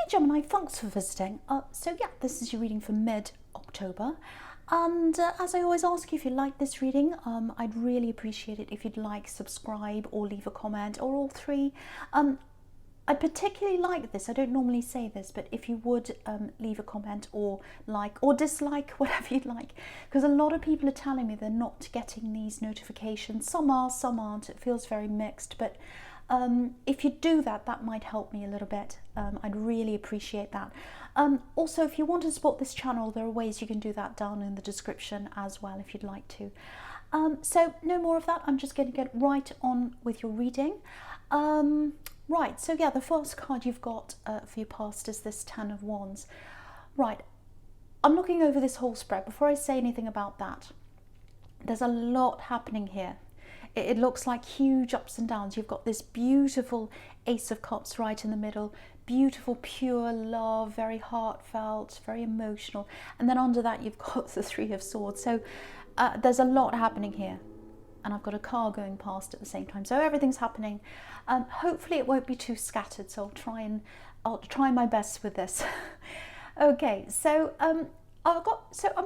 Gemini, thanks for visiting. So yeah, this is your reading for mid-October. And as I always ask you, if you like this reading, I'd really appreciate it if you'd like, subscribe or leave a comment or all three. I particularly like this. I don't normally say this, but if you would leave a comment or like or dislike, whatever you'd like, because a lot of people are telling me they're not getting these notifications. Some are, some aren't. It feels very mixed, but if you do that, that might help me a little bit. I'd really appreciate that. Also, if you want to support this channel, there are ways you can do that down in the description as well if you'd like to. So no more of that. I'm just going to get right on with your reading. Right, so yeah, the first card you've got for your past is this Ten of Wands. Right, I'm looking over this whole spread. Before I say anything about that, there's a lot happening here. It looks like huge ups and downs. You've got this beautiful Ace of Cups right in the middle, beautiful pure love, very heartfelt, very emotional. And then under that you've got the Three of Swords. So there's a lot happening here. And I've got a car going past at the same time, so everything's happening. Hopefully it won't be too scattered, so I'll try my best with this. Okay, so I'm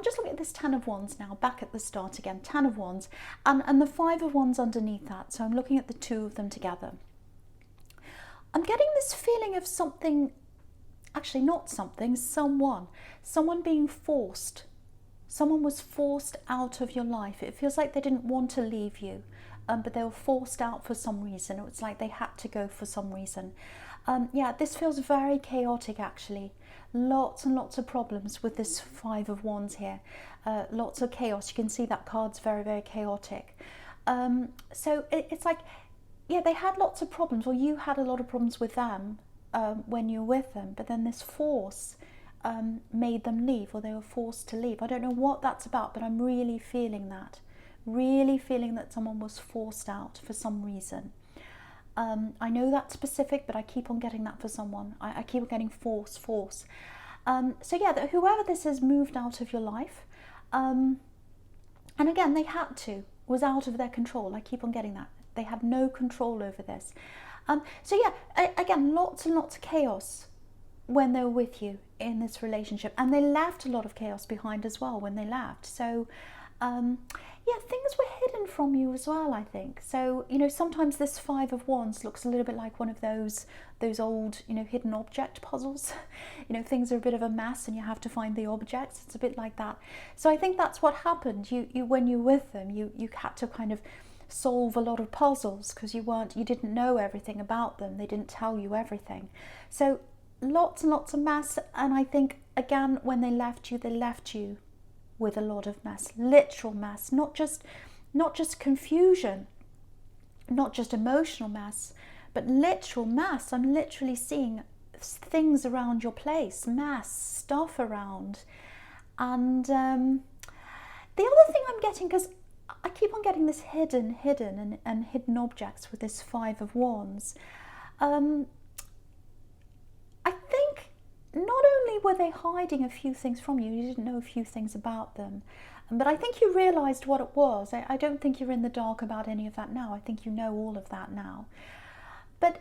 just looking at this Ten of Wands now, back at the start again, Ten of Wands, and the Five of Wands underneath that. So I'm looking at the two of them together. I'm getting this feeling of something, actually not something, someone being forced. Someone was forced out of your life. It feels like they didn't want to leave you, but they were forced out for some reason. It's like they had to go for some reason. Yeah, this feels very chaotic actually. Lots and lots of problems with this Five of Wands here. Lots of chaos. You can see that card's very, very chaotic. So it's like, yeah, they had lots of problems, or you had a lot of problems with them when you were with them, but then this force made them leave, or they were forced to leave. I don't know what that's about, but I'm really feeling that. Really feeling that someone was forced out for some reason. I know that's specific, but I keep on getting that for someone. I keep on getting force. So yeah, whoever this is moved out of your life. And again, they had to. It was out of their control. I keep on getting that. They had no control over this. So yeah, again, lots and lots of chaos when they were with you in this relationship, and they left a lot of chaos behind as well when they left. So yeah, things were hidden from you as well, I think. So, you know, sometimes this Five of Wands looks a little bit like one of those old, you know, hidden object puzzles. You know, things are a bit of a mess and you have to find the objects. It's a bit like that. So I think that's what happened. You when you were with them, you had to kind of solve a lot of puzzles because you didn't know everything about them. They didn't tell you everything. So lots and lots of mess. And I think again, when they left you with a lot of mess, literal mess, not just confusion, not just emotional mess, but literal mess. I'm literally seeing things around your place, mess, stuff around. And the other thing I'm getting, because I keep on getting this hidden and hidden objects with this Five of Wands. I think not only were they hiding a few things from you, you didn't know a few things about them, but I think you realised what it was. I don't think you're in the dark about any of that now. I think you know all of that now. But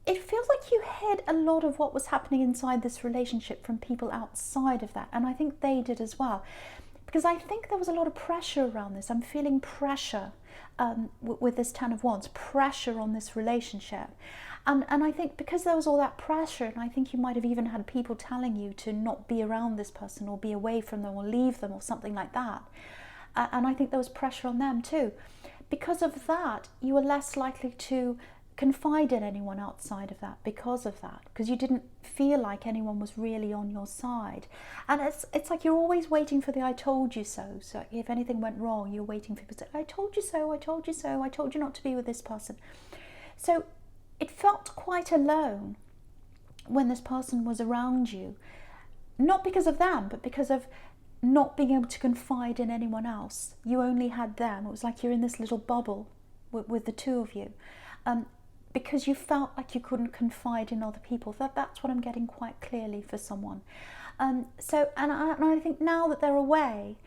it feels like you hid a lot of what was happening inside this relationship from people outside of that, and I think they did as well. Because I think there was a lot of pressure around this. I'm feeling pressure with this Ten of Wands, pressure on this relationship. And I think because there was all that pressure, and I think you might have even had people telling you to not be around this person or be away from them or leave them or something like that. And I think there was pressure on them too. Because of that, you were less likely to confide in anyone outside of that because you didn't feel like anyone was really on your side. And it's like you're always waiting for the I told you so. So if anything went wrong, you're waiting for people to say, I told you so, I told you so, I told you not to be with this person. So it felt quite alone when this person was around you, not because of them, but because of not being able to confide in anyone else. You only had them. It was like you're in this little bubble with the two of you. Because you felt like you couldn't confide in other people. That's what I'm getting quite clearly for someone. And I think now that they're away,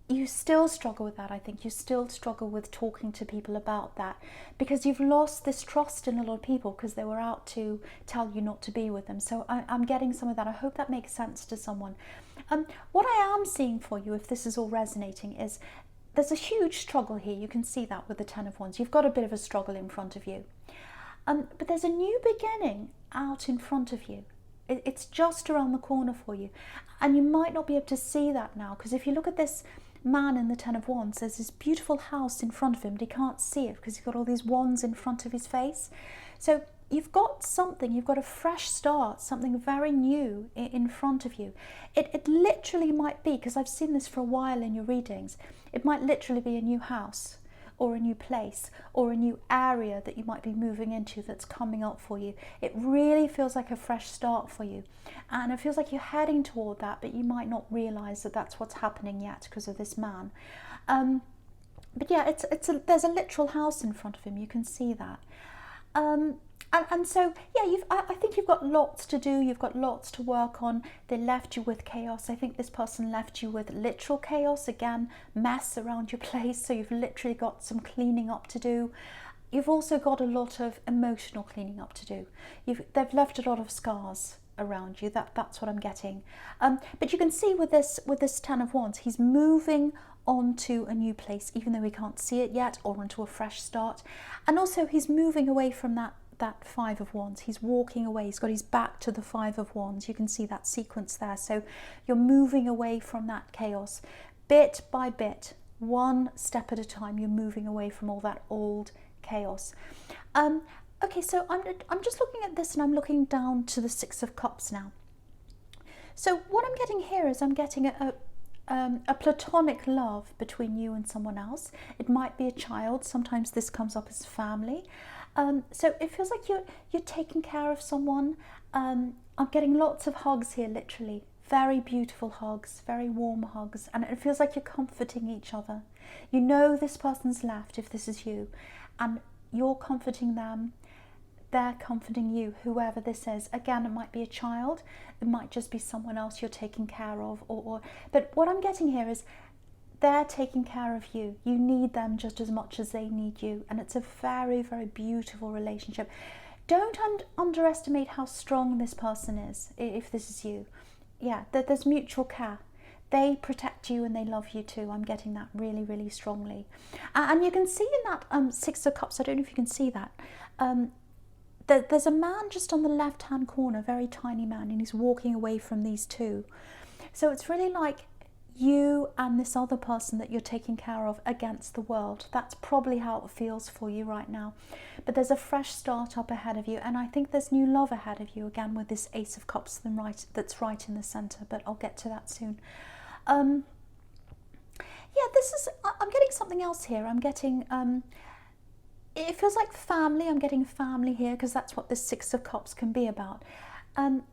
you still struggle with that. I think you still struggle with talking to people about that, because you've lost this trust in a lot of people because they were out to tell you not to be with them. So I'm getting some of that. I hope that makes sense to someone. What I am seeing for you, if this is all resonating, is there's a huge struggle here. You can see that with the Ten of Wands. You've got a bit of a struggle in front of you. But there's a new beginning out in front of you. It's just around the corner for you. And you might not be able to see that now, because if you look at this man in the Ten of Wands, there's this beautiful house in front of him, but he can't see it because he's got all these wands in front of his face. So you've got something, you've got a fresh start, something very new in front of you. It literally might be, because I've seen this for a while in your readings, it might literally be a new house or a new place or a new area that you might be moving into that's coming up for you. It really feels like a fresh start for you, and it feels like you're heading toward that, but you might not realize that that's what's happening yet because of this man. But yeah, there's a literal house in front of him. You can see that. And so, yeah, I think you've got lots to do. You've got lots to work on. They left you with chaos. I think this person left you with literal chaos. Again, mess around your place. So you've literally got some cleaning up to do. You've also got a lot of emotional cleaning up to do. They've left a lot of scars around you. That's what I'm getting. But you can see with this Ten of Wands, he's moving onto a new place, even though he can't see it yet, or onto a fresh start. And also he's moving away from that Five of Wands. He's walking away. He's got his back to the Five of Wands. You can see that sequence there. So you're moving away from that chaos bit by bit, one step at a time. You're moving away from all that old chaos. Okay, so I'm just looking at this, and I'm looking down to the Six of Cups now. So what I'm getting here is I'm getting a platonic love between you and someone else. It might be a child. Sometimes this comes up as family. So it feels like you're taking care of someone. I'm getting lots of hugs here, literally. Very beautiful hugs, very warm hugs. And it feels like you're comforting each other. You know this person's left, if this is you, and you're comforting them. They're comforting you, whoever this is. Again, it might be a child. It might just be someone else you're taking care of. But what I'm getting here is they're taking care of you. You need them just as much as they need you. And it's a very, very beautiful relationship. Don't underestimate how strong this person is, if this is you. Yeah, there's mutual care. They protect you and they love you too. I'm getting that really, really strongly. And you can see in that Six of Cups, I don't know if you can see that, there's a man just on the left-hand corner, very tiny man, and he's walking away from these two. So it's really like you and this other person that you're taking care of against the world. That's probably how it feels for you right now. But there's a fresh start up ahead of you, and I think there's new love ahead of you, again with this Ace of Cups that's right in the centre, but I'll get to that soon. Yeah, I'm getting something else here. I'm getting, it feels like family. I'm getting family here, because that's what this Six of Cups can be about.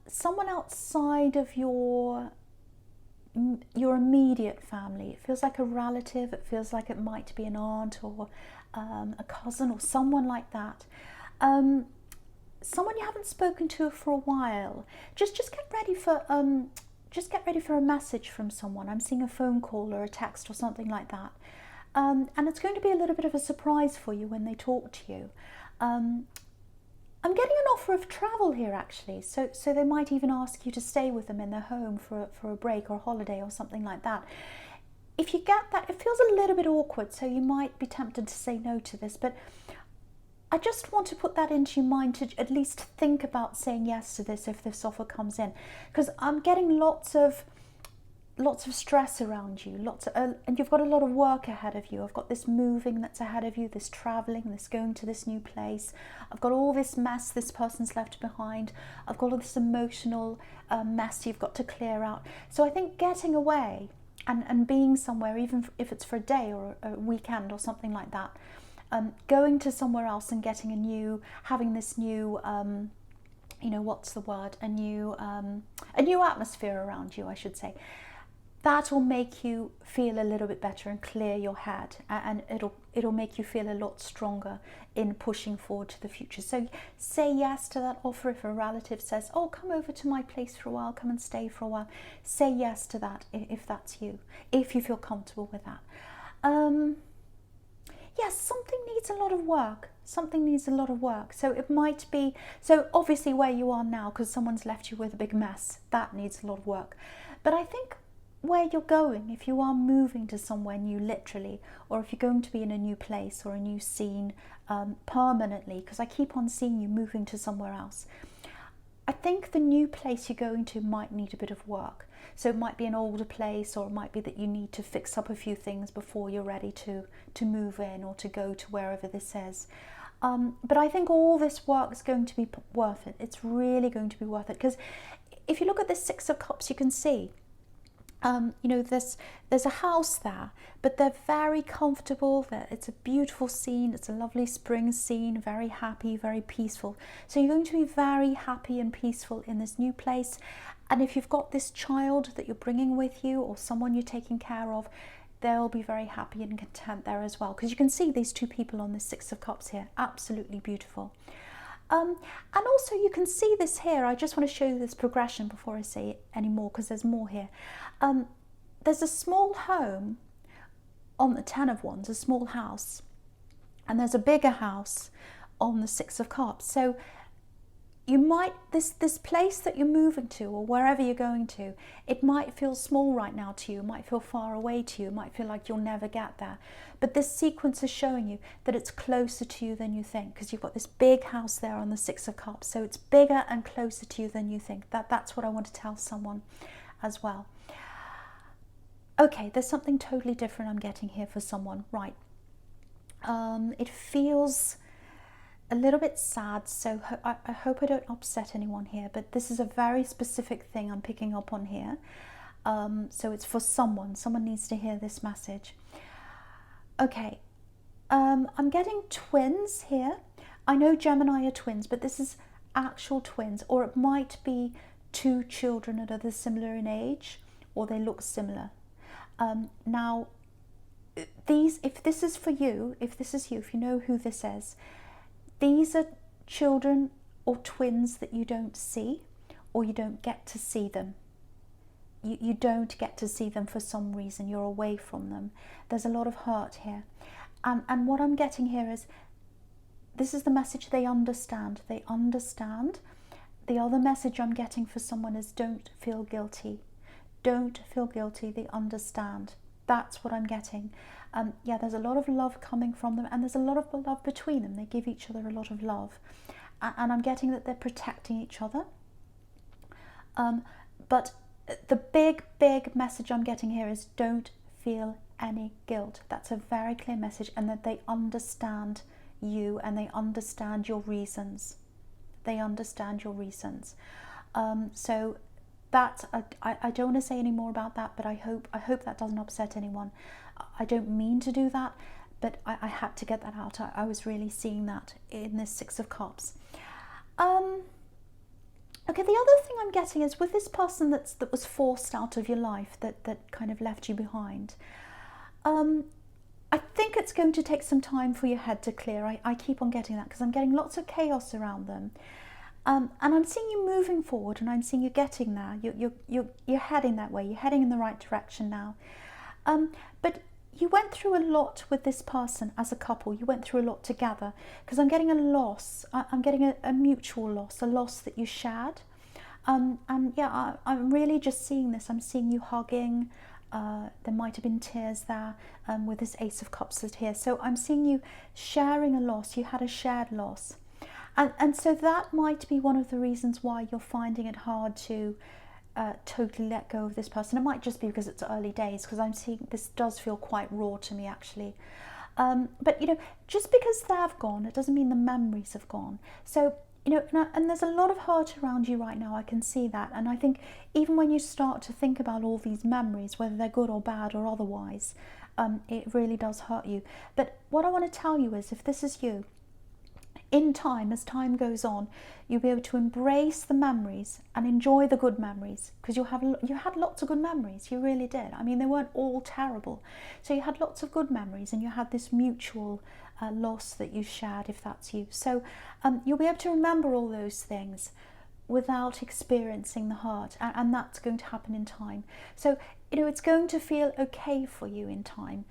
Someone outside of your immediate family. It feels like a relative. It feels like it might be an aunt or a cousin or someone like that. Someone you haven't spoken to for a while. Just get ready for a message from someone. I'm seeing a phone call or a text or something like that. And it's going to be a little bit of a surprise for you when they talk to you. I'm getting an offer of travel here, actually. So they might even ask you to stay with them in their home for a break or a holiday or something like that. If you get that, it feels a little bit awkward, so you might be tempted to say no to this. But I just want to put that into your mind to at least think about saying yes to this if this offer comes in. Because I'm getting lots of stress around you, and you've got a lot of work ahead of you. I've got this moving that's ahead of you, this traveling, this going to this new place. I've got all this mess this person's left behind. I've got all this emotional mess you've got to clear out. So I think getting away and being somewhere, even if it's for a day or a weekend or something like that, going to somewhere else and having this new, what's the word? A new atmosphere around you, I should say. that will make you feel a little bit better and clear your head, and it'll make you feel a lot stronger in pushing forward to the future. So say yes to that offer. If a relative says, oh, come over to my place for a while, come and stay for a while, say yes to that if that's you, if you feel comfortable with that. Yes, something needs a lot of work. Something needs a lot of work. So it might be, so obviously where you are now, because someone's left you with a big mess, that needs a lot of work. But I think where you're going, if you are moving to somewhere new literally, or if you're going to be in a new place or a new scene permanently, because I keep on seeing you moving to somewhere else, I think the new place you're going to might need a bit of work. So it might be an older place, or it might be that you need to fix up a few things before you're ready to move in or to go to wherever this is. But I think all this work is going to be worth it. It's really going to be worth it, because if you look at the Six of Cups, you can see you know, there's a house there, but they're very comfortable. It's a beautiful scene. It's a lovely spring scene, very happy, very peaceful. So you're going to be very happy and peaceful in this new place. And if you've got this child that you're bringing with you, or someone you're taking care of, they'll be very happy and content there as well, because you can see these two people on the Six of Cups here. Absolutely beautiful. And also you can see this here. I just want to show you this progression before I say any more, because there's more here. There's a small home on the Ten of Wands, a small house, and there's a bigger house on the Six of Cups. So you might, this place that you're moving to, or wherever you're going to, it might feel small right now to you, it might feel far away to you, it might feel like you'll never get there. But this sequence is showing you that it's closer to you than you think, because you've got this big house there on the Six of Cups. So it's bigger and closer to you than you think. That's what I want to tell someone as well. Okay, there's something totally different I'm getting here for someone. Right. It feels a little bit sad, so I hope I don't upset anyone here, but this is a very specific thing I'm picking up on here. So it's for someone needs to hear this message. Okay, I'm getting twins here. I know Gemini are twins, but this is actual twins, or it might be two children that are similar in age, or they look similar. Now, if this is for you, if you know who this is, these are children or twins that you don't see, or you don't get to see them. You don't get to see them for some reason. You're away from them. There's a lot of hurt here. And what I'm getting here is, this is the message: they understand. They understand. The other message I'm getting for someone is, don't feel guilty. Don't feel guilty. They understand. That's what I'm getting. Yeah, there's a lot of love coming from them, and there's a lot of love between them. They give each other a lot of love, and I'm getting that they're protecting each other. But the big message I'm getting here is, don't feel any guilt. That's a very clear message, and that they understand you, and they understand your reasons. They understand your reasons. So that I don't want to say any more about that, but I hope that doesn't upset anyone. I don't mean to do that, but I had to get that out. I was really seeing that in this Six of Cups. Okay, the other thing I'm getting is, with this person that was forced out of your life, that kind of left you behind, I think it's going to take some time for your head to clear. I keep on getting that, because I'm getting lots of chaos around them. And I'm seeing you moving forward, and I'm seeing you getting there. You're heading that way. You're heading in the right direction now. But you went through a lot with this person as a couple. You went through a lot together, because I'm getting a loss. I'm getting a mutual loss, a loss that you shared. And yeah, I'm really just seeing this. I'm seeing you hugging. There might have been tears there with this Ace of Cups that's here. So I'm seeing you sharing a loss. You had a shared loss. And so that might be one of the reasons why you're finding it hard to totally let go of this person. It might just be because it's early days, because I'm seeing this does feel quite raw to me, actually. But, you know, just because they've gone, it doesn't mean the memories have gone. So, you know, and there's a lot of hurt around you right now. I can see that. And I think even when you start to think about all these memories, whether they're good or bad or otherwise, it really does hurt you. But what I want to tell you is, if this is you, in time, as time goes on, you'll be able to embrace the memories and enjoy the good memories, because you had lots of good memories. You really did. I mean, they weren't all terrible. So you had lots of good memories, and you had this mutual loss that you shared, if that's you. So you'll be able to remember all those things without experiencing the hurt, and that's going to happen in time. So it's going to feel okay for you in time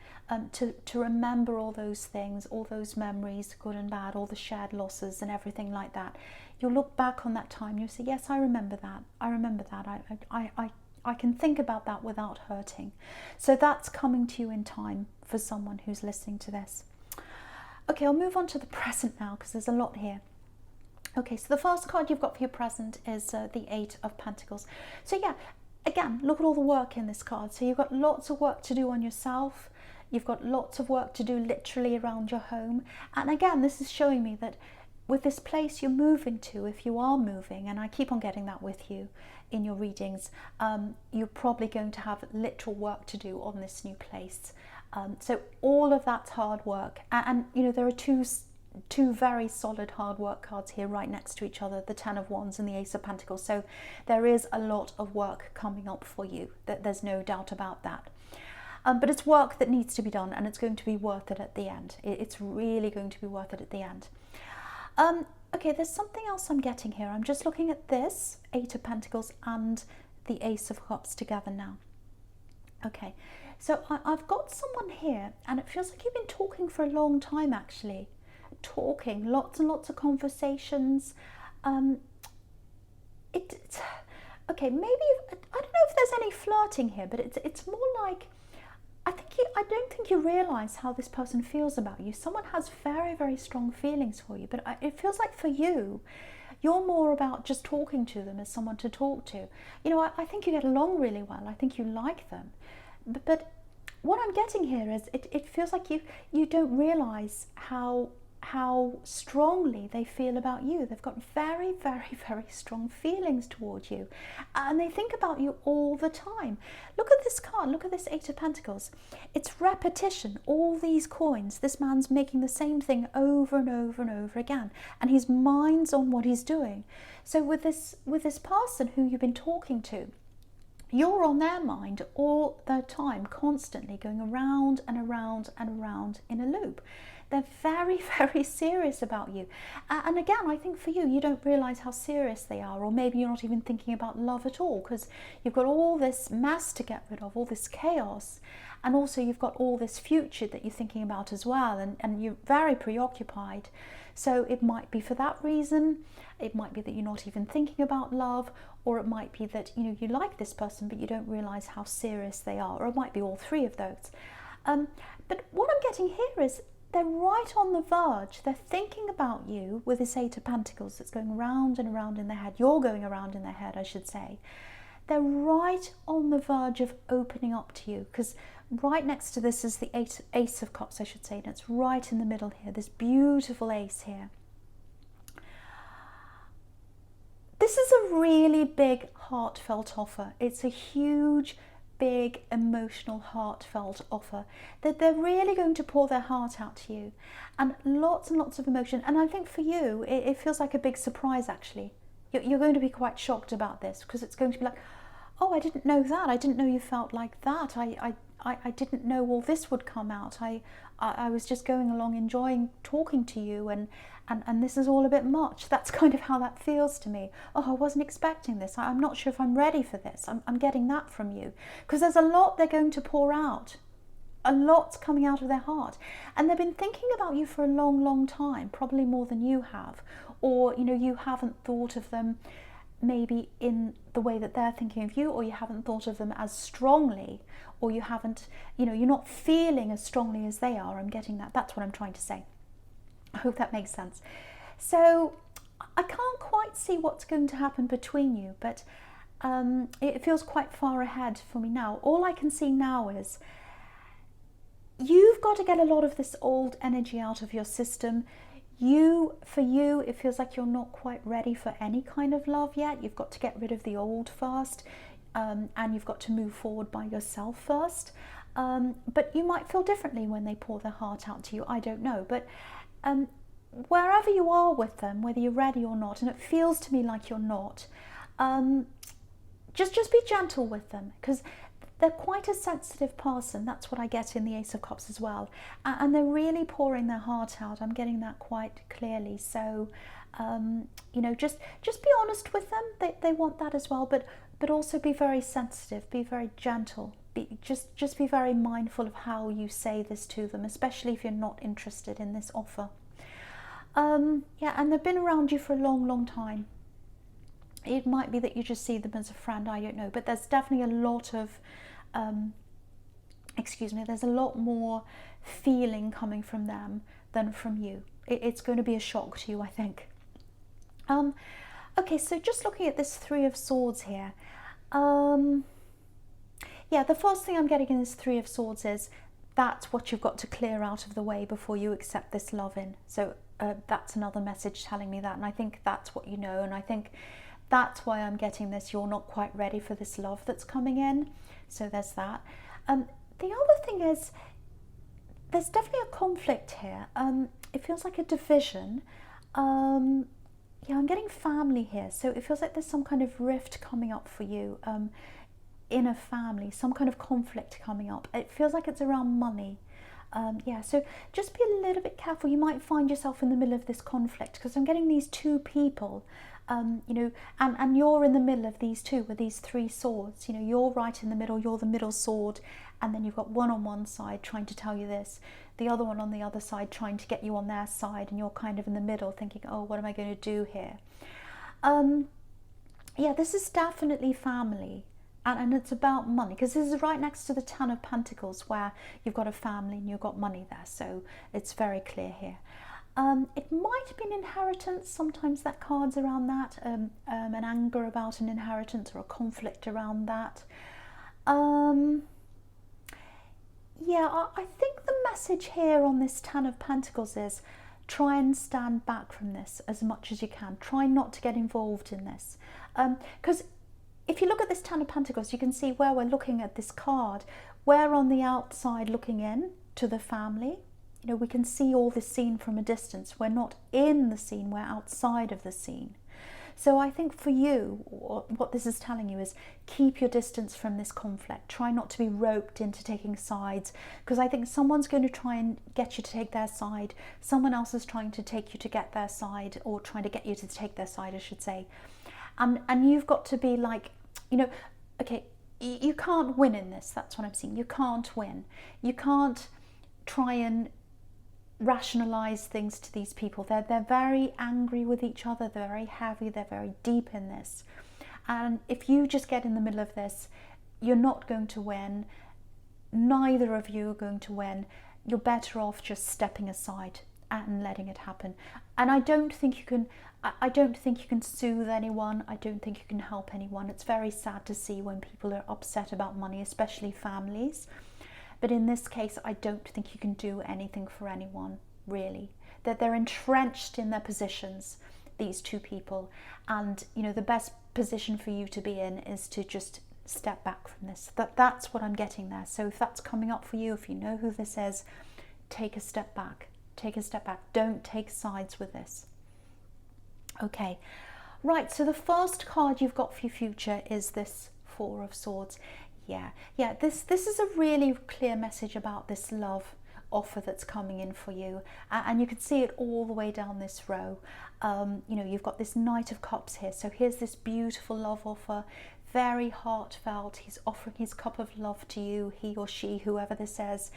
to remember all those things, all those memories, good and bad, all the shared losses and everything like that. You'll look back on that time, you'll say, yes, I remember that, I can think about that without hurting. So that's coming to you in time for someone who's listening to this. Okay, I'll move on to the present now, because there's a lot here. Okay, so the first card you've got for your present is the 8 of Pentacles. So yeah, again, look at all the work in this card. So you've got lots of work to do on yourself. You've got lots of work to do literally around your home. And again, this is showing me that with this place you're moving to, if you are moving, and I keep on getting that with you in your readings, you're probably going to have literal work to do on this new place. So all of that's hard work. And there are two very solid hard work cards here right next to each other, the 10 of Wands and the Ace of Pentacles. So there is a lot of work coming up for you. There's no doubt about that. But it's work that needs to be done, and it's going to be worth it at the end. It's really going to be worth it at the end. Okay, there's something else I'm getting here. I'm just looking at this 8 of Pentacles and the Ace of Cups together now. Okay, so I've got someone here, and it feels like you've been talking for a long time, actually. Talking, lots and lots of conversations. Okay, maybe I don't know if there's any flirting here, but it's more like I don't think you realize how this person feels about you. Someone has very, very strong feelings for you, but it feels like for you, you're more about just talking to them as someone to talk to. I think you get along really well. I think you like them, but what I'm getting here is it feels like you don't realize how strongly they feel about you. They've got very, very, very strong feelings towards you, and they think about you all the time. Look at this card, look at this 8 of Pentacles. It's repetition, all these coins. This man's making the same thing over and over and over again, and his mind's on what he's doing. So with this person who you've been talking to, you're on their mind all the time, constantly going around and around and around in a loop. They're very, very serious about you. And again, I think for you, you don't realize how serious they are, or maybe you're not even thinking about love at all, because you've got all this mess to get rid of, all this chaos, and also you've got all this future that you're thinking about as well, and you're very preoccupied. So it might be for that reason. It might be that you're not even thinking about love, or it might be that you like this person, but you don't realize how serious they are, or it might be all three of those. But what I'm getting here is they're right on the verge. They're thinking about you with this 8 of Pentacles that's going round and around in their head. You're going around in their head, I should say. They're right on the verge of opening up to you, because right next to this is the Ace of Cups, I should say, and it's right in the middle here, this beautiful ace here. This is a really big heartfelt offer. It's a huge, big, emotional, heartfelt offer that they're really going to pour their heart out to you, and lots of emotion. And I think for you, it feels like a big surprise, actually. You're going to be quite shocked about this, because it's going to be like, oh, I didn't know that. I didn't know you felt like that. I didn't know all this would come out. I was just going along enjoying talking to you, and this is all a bit much. That's kind of how that feels to me. Oh, I wasn't expecting this. I'm not sure if I'm ready for this. I'm getting that from you, because there's a lot they're going to pour out. A lot's coming out of their heart, and they've been thinking about you for a long time, probably more than you have, or you haven't thought of them maybe in the way that they're thinking of you, or you haven't thought of them as strongly, or you haven't, you're not feeling as strongly as they are. I'm getting that. That's what I'm trying to say. I hope that makes sense. So I can't quite see what's going to happen between you, but it feels quite far ahead for me now. All I can see now is you've got to get a lot of this old energy out of your system. For you, it feels like you're not quite ready for any kind of love yet. You've got to get rid of the old first, and you've got to move forward by yourself first. But you might feel differently when they pour their heart out to you. I don't know. But wherever you are with them, whether you're ready or not, and it feels to me like you're not, just be gentle with them, because they're quite a sensitive person. That's what I get in the Ace of Cups as well. And they're really pouring their heart out. I'm getting that quite clearly. So, you know, just be honest with them. They want that as well, but also be very sensitive, be very gentle. Just be very mindful of how you say this to them, especially if you're not interested in this offer. Yeah, and they've been around you for a long, long time. It might be that you just see them as a friend, I don't know, but there's definitely a lot of, there's a lot more feeling coming from them than from you. It's going to be a shock to you, I think. Okay, so just looking at this Three of Swords here, yeah, the first thing I'm getting in this Three of Swords is that's what you've got to clear out of the way before you accept this love in. So that's another message telling me that, and I think that's what you know, and I think that's why I'm getting this. You're not quite ready for this love that's coming in. So there's that. The other thing is, there's definitely a conflict here. It feels like a division. Yeah, I'm getting family here. So it feels like there's some kind of rift coming up for you in a family, some kind of conflict coming up. It feels like it's around money. Yeah, so just be a little bit careful. You might find yourself in the middle of this conflict, because I'm getting these two people, you know, and you're in the middle of these two with these three swords. You know, you're right in the middle, you're the middle sword, and then you've got one on one side trying to tell you this, the other one on the other side trying to get you on their side, and you're kind of in the middle thinking, oh, what am I going to do here? Yeah, this is definitely family. And it's about money, because this is right next to the Ten of Pentacles, where you've got a family and you've got money there, so it's very clear here. It might have been inheritance. Sometimes that card's around that, an anger about an inheritance or a conflict around that. Yeah, I think the message here on this Ten of Pentacles is try and stand back from this as much as you can. Try not to get involved in this, because if you look at this Ten of Pentacles, you can see where we're looking at this card. We're on the outside looking in to the family. You know, we can see all this scene from a distance. We're not in the scene, we're outside of the scene. So I think for you, what this is telling you is keep your distance from this conflict. Try not to be roped into taking sides, because I think someone's going to try and get you to take their side. Someone else is trying to take you to get their side, or trying to get you to take their side, I should say. And you've got to be like, you know, okay, you can't win in this. That's what I'm seeing. You can't win. You can't try and rationalize things to these people. They're very angry with each other. They're very heavy. They're very deep in this. And if you just get in the middle of this, you're not going to win. Neither of you are going to win. You're better off just stepping aside and letting it happen. And I don't think you can soothe anyone. I don't think you can help anyone. It's very sad to see when people are upset about money, especially families. But in this case, I don't think you can do anything for anyone, really. That they're entrenched in their positions, these two people. And, you know, the best position for you to be in is to just step back from this. That's what I'm getting there. So if that's coming up for you, if you know who this is, take a step back. Take a step back. Don't take sides with this. Okay, right, so the first card you've got for your future is this Four of Swords. Yeah, this is a really clear message about this love offer that's coming in for you. And you can see it all the way down this row. You know, you've got this Knight of Cups here. So here's this beautiful love offer, very heartfelt. He's offering his cup of love to you, he or she, whoever this is.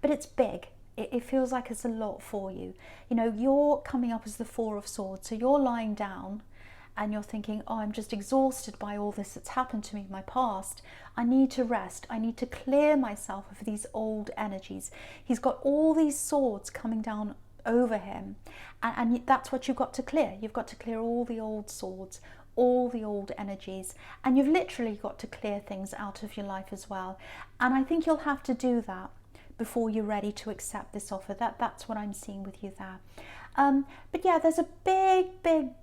But it's big. It feels like it's a lot for you. You know, you're coming up as the Four of Swords. So you're lying down and you're thinking, oh, I'm just exhausted by all this that's happened to me in my past. I need to rest. I need to clear myself of these old energies. He's got all these swords coming down over him. And that's what you've got to clear. You've got to clear all the old swords, all the old energies. And you've literally got to clear things out of your life as well. And I think you'll have to do that before you're ready to accept this offer. That's what I'm seeing with you there. But yeah, there's a big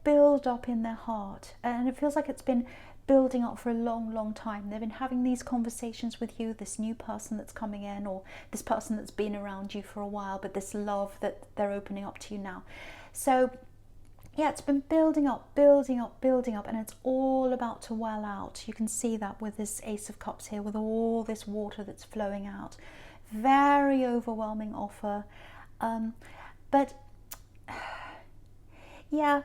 build up in their heart, and it feels like it's been building up for a long time. They've been having these conversations with you, this new person that's coming in, or this person that's been around you for a while, but this love that they're opening up to you now. So yeah, it's been building up, building up, building up, and it's all about to well out. You can see that with this Ace of Cups here, with all this water that's flowing out. Very overwhelming offer. But yeah,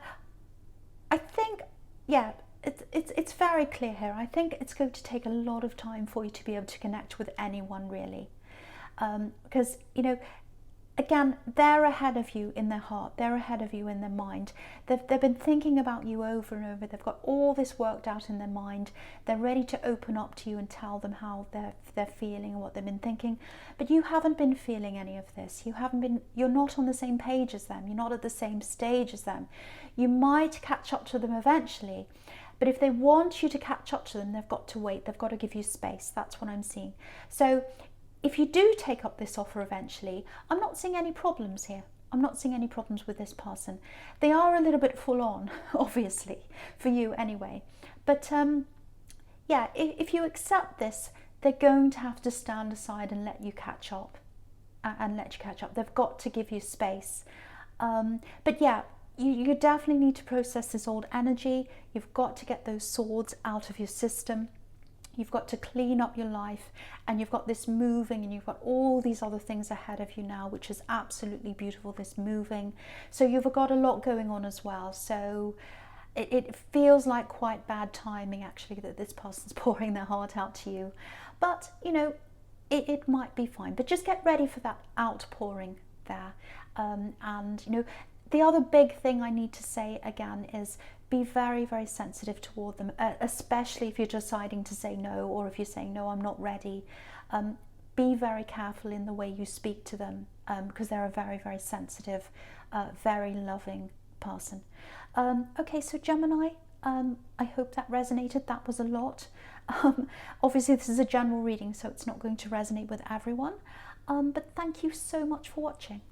I think, yeah, it's very clear here. I think it's going to take a lot of time for you to be able to connect with anyone, really. Because, you know, again, they're ahead of you in their heart, they're ahead of you in their mind. They've been thinking about you over and over. They've got all this worked out in their mind. They're ready to open up to you and tell them how they're feeling and what they've been thinking. But you haven't been feeling any of this. You're not on the same page as them. You're not at the same stage as them. You might catch up to them eventually, but if they want you to catch up to them, they've got to wait. They've got to give you space. That's what I'm seeing. So if you do take up this offer eventually, I'm not seeing any problems here. I'm not seeing any problems with this person. They are a little bit full on, obviously, for you anyway. But yeah, if you accept this, they're going to have to stand aside and let you catch up. They've got to give you space. But yeah, you definitely need to process this old energy. You've got to get those swords out of your system. You've got to clean up your life, and you've got this moving, and you've got all these other things ahead of you now, which is absolutely beautiful, this moving. So you've got a lot going on as well. So it feels like quite bad timing, actually, that this person's pouring their heart out to you. But, you know, it might be fine. But just get ready for that outpouring there. And, you know, the other big thing I need to say again is be very, very sensitive toward them, especially if you're deciding to say no, or if you're saying, no, I'm not ready. Be very careful in the way you speak to them, because they're a very, very sensitive, very loving person. Okay, so Gemini, I hope that resonated. That was a lot. Obviously, this is a general reading, so it's not going to resonate with everyone. But thank you so much for watching.